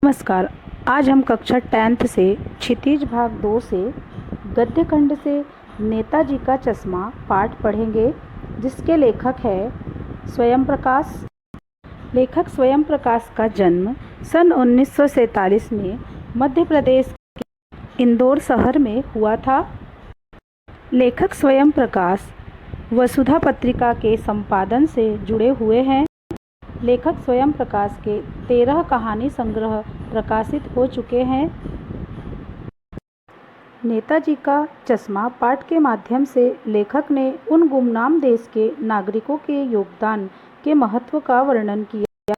नमस्कार। आज हम कक्षा 10th से क्षितिज भाग 2 से गद्य खंड से नेताजी का चश्मा पाठ पढ़ेंगे, जिसके लेखक है स्वयं प्रकाश। लेखक स्वयं प्रकाश का जन्म सन 1947 में मध्य प्रदेश के इंदौर शहर में हुआ था। लेखक स्वयं प्रकाश वसुधा पत्रिका के संपादन से जुड़े हुए हैं। लेखक स्वयं प्रकाश के 13 कहानी संग्रह प्रकाशित हो चुके हैं। नेताजी का चश्मा पाठ के माध्यम से लेखक ने उन गुमनाम देश के नागरिकों के योगदान के महत्व का वर्णन किया,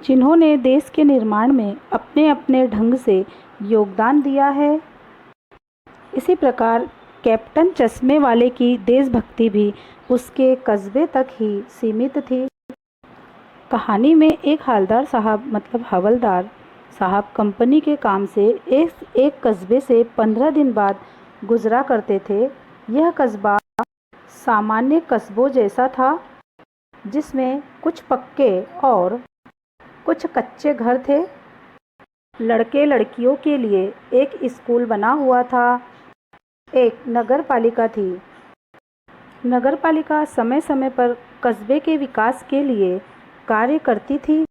जिन्होंने देश के निर्माण में अपने अपने ढंग से योगदान दिया है। इसी प्रकार कैप्टन चश्मे वाले की देशभक्ति भी उसके कस्बे तक ही सीमित थी। कहानी में एक हवलदार साहब मतलब हवलदार साहब कंपनी के काम से एक कस्बे से 15 दिन बाद गुजरा करते थे। यह कस्बा सामान्य कस्बों जैसा था, जिसमें कुछ पक्के और कुछ कच्चे घर थे। लड़के लड़कियों के लिए एक स्कूल बना हुआ था। एक नगर पालिका थी। नगर पालिका समय समय पर कस्बे के विकास के लिए कार्य करती थी।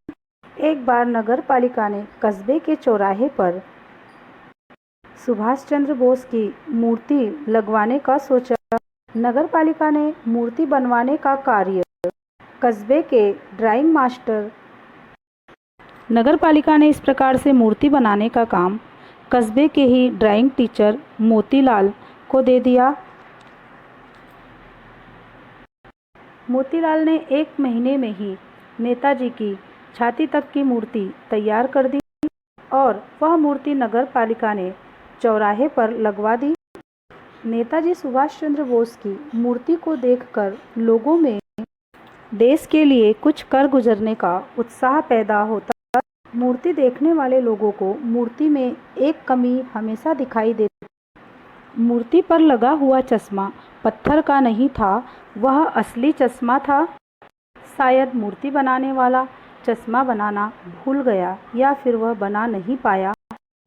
एक बार नगर पालिका ने कस्बे के चौराहे पर सुभाष चंद्र बोस की मूर्ति लगवाने का सोचा। नगर पालिका ने मूर्ति बनवाने का कार्य कस्बे के ड्राइंग मास्टर नगर पालिका ने इस प्रकार से मूर्ति बनाने का काम कस्बे के ही ड्राइंग टीचर मोतीलाल को दे दिया। मोतीलाल ने 1 महीने में ही नेताजी की छाती तक की मूर्ति तैयार कर दी और वह मूर्ति नगर पालिका ने चौराहे पर लगवा दी। नेताजी सुभाष चंद्र बोस की मूर्ति को देखकर लोगों में देश के लिए कुछ कर गुजरने का उत्साह पैदा होता। मूर्ति देखने वाले लोगों को मूर्ति में एक कमी हमेशा दिखाई देती। मूर्ति पर लगा हुआ चश्मा पत्थर का नहीं था, वह असली चश्मा था। शायद मूर्ति बनाने वाला चश्मा बनाना भूल गया या फिर वह बना नहीं पाया।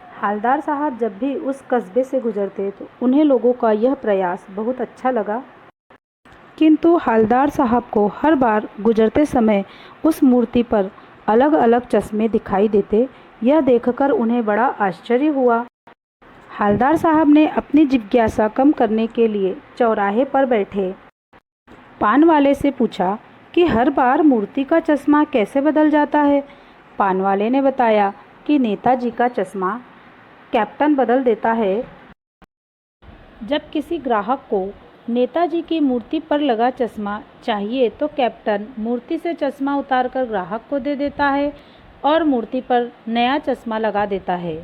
हवलदार साहब जब भी उस कस्बे से गुजरते तो उन्हें लोगों का यह प्रयास बहुत अच्छा लगा, किंतु हवलदार साहब को हर बार गुजरते समय उस मूर्ति पर अलग अलग चश्मे दिखाई देते। यह देखकर उन्हें बड़ा आश्चर्य हुआ। हवलदार साहब ने अपनी जिज्ञासा कम करने के लिए चौराहे पर बैठे पान वाले से पूछा कि हर बार मूर्ति का चश्मा कैसे बदल जाता है। पान वाले ने बताया कि नेताजी का चश्मा कैप्टन बदल देता है। जब किसी ग्राहक को नेताजी की मूर्ति पर लगा चश्मा चाहिए तो कैप्टन मूर्ति से चश्मा उतारकर ग्राहक को दे देता है और मूर्ति पर नया चश्मा लगा देता है।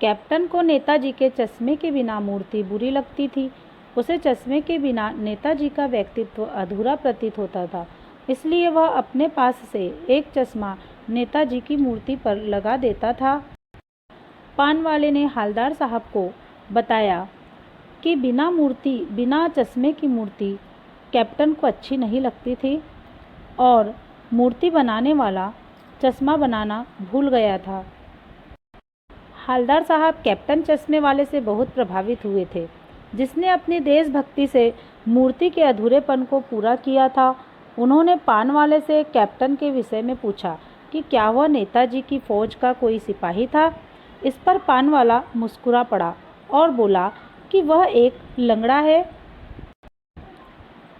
कैप्टन को नेताजी के चश्मे के बिना मूर्ति बुरी लगती थी। उसे चश्मे के बिना नेताजी का व्यक्तित्व अधूरा प्रतीत होता था, इसलिए वह अपने पास से एक चश्मा नेताजी की मूर्ति पर लगा देता था। पान वाले ने हवलदार साहब को बताया कि बिना चश्मे की मूर्ति कैप्टन को अच्छी नहीं लगती थी और मूर्ति बनाने वाला चश्मा बनाना भूल गया था। हवलदार साहब कैप्टन चश्मे वाले से बहुत प्रभावित हुए थे, जिसने अपनी देशभक्ति से मूर्ति के अधूरेपन को पूरा किया था। उन्होंने पान वाले से कैप्टन के विषय में पूछा कि क्या वह नेताजी की फौज का कोई सिपाही था। इस पर पान वाला मुस्कुरा पड़ा और बोला कि वह एक लंगड़ा है,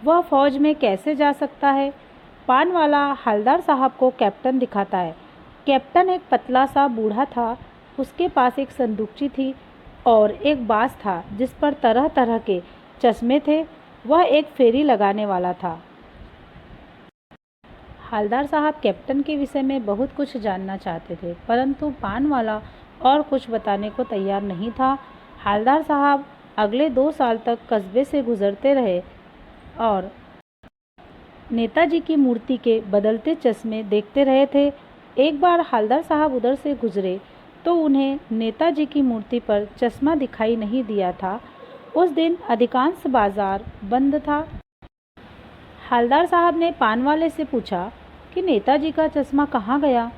वह फौज में कैसे जा सकता है। पान वाला हवलदार साहब को कैप्टन दिखाता है। कैप्टन एक पतला सा बूढ़ा था। उसके पास एक संदूकची थी और एक बांस था जिस पर तरह तरह के चश्मे थे। वह एक फेरी लगाने वाला था। हवलदार साहब कैप्टन के विषय में बहुत कुछ जानना चाहते थे, परंतु पान वाला और कुछ बताने को तैयार नहीं था। हवलदार साहब अगले 2 साल तक कस्बे से गुजरते रहे और नेताजी की मूर्ति के बदलते चश्मे देखते रहे थे। एक बार हवलदार साहब उधर से गुजरे तो उन्हें नेताजी की मूर्ति पर चश्मा दिखाई नहीं दिया था। उस दिन अधिकांश बाजार बंद था। हवलदार साहब ने पान वाले से पूछा कि नेताजी का चश्मा कहाँ गया।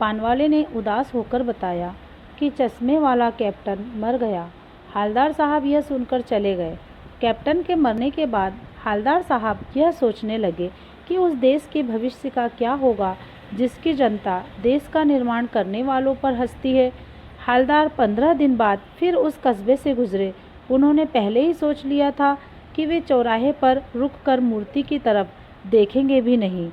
पानवाले ने उदास होकर बताया कि चश्मे वाला कैप्टन मर गया। हालदार साहब यह सुनकर चले गए। कैप्टन के मरने के बाद हालदार साहब यह सोचने लगे कि उस देश के भविष्य का क्या होगा जिसकी जनता देश का निर्माण करने वालों पर हंसती है। हालदार 15 दिन बाद फिर उस कस्बे से गुजरे। उन्होंने पहले ही सोच लिया था कि वे चौराहे पर रुककर मूर्ति की तरफ देखेंगे भी नहीं।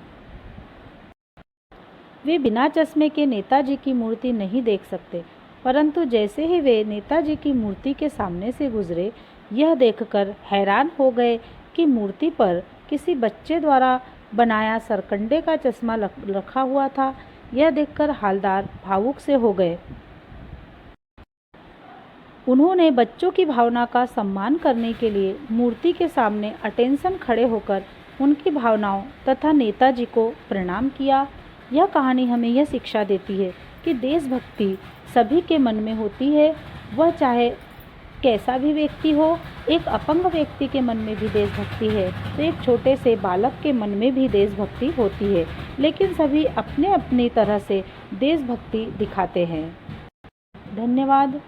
वे बिना चश्मे के नेताजी की मूर्ति नहीं देख सकते, परंतु जैसे ही वे नेताजी की मूर्ति के सामने से गुजरे, यह देखकर हैरान हो गए कि मूर्ति पर किसी बच्चे द्वारा बनाया सरकंडे का चश्मा रखा हुआ था। यह देखकर हालदार भावुक से हो गए। उन्होंने बच्चों की भावना का सम्मान करने के लिए मूर्ति के सामने अटेंशन खड़े होकर उनकी भावनाओं तथा नेताजी को प्रणाम किया। यह कहानी हमें यह शिक्षा देती है कि देशभक्ति सभी के मन में होती है, वह चाहे कैसा भी व्यक्ति हो। एक अपंग व्यक्ति के मन में भी देशभक्ति है, तो एक छोटे से बालक के मन में भी देशभक्ति होती है, लेकिन सभी अपने अपनी तरह से देशभक्ति दिखाते हैं। धन्यवाद।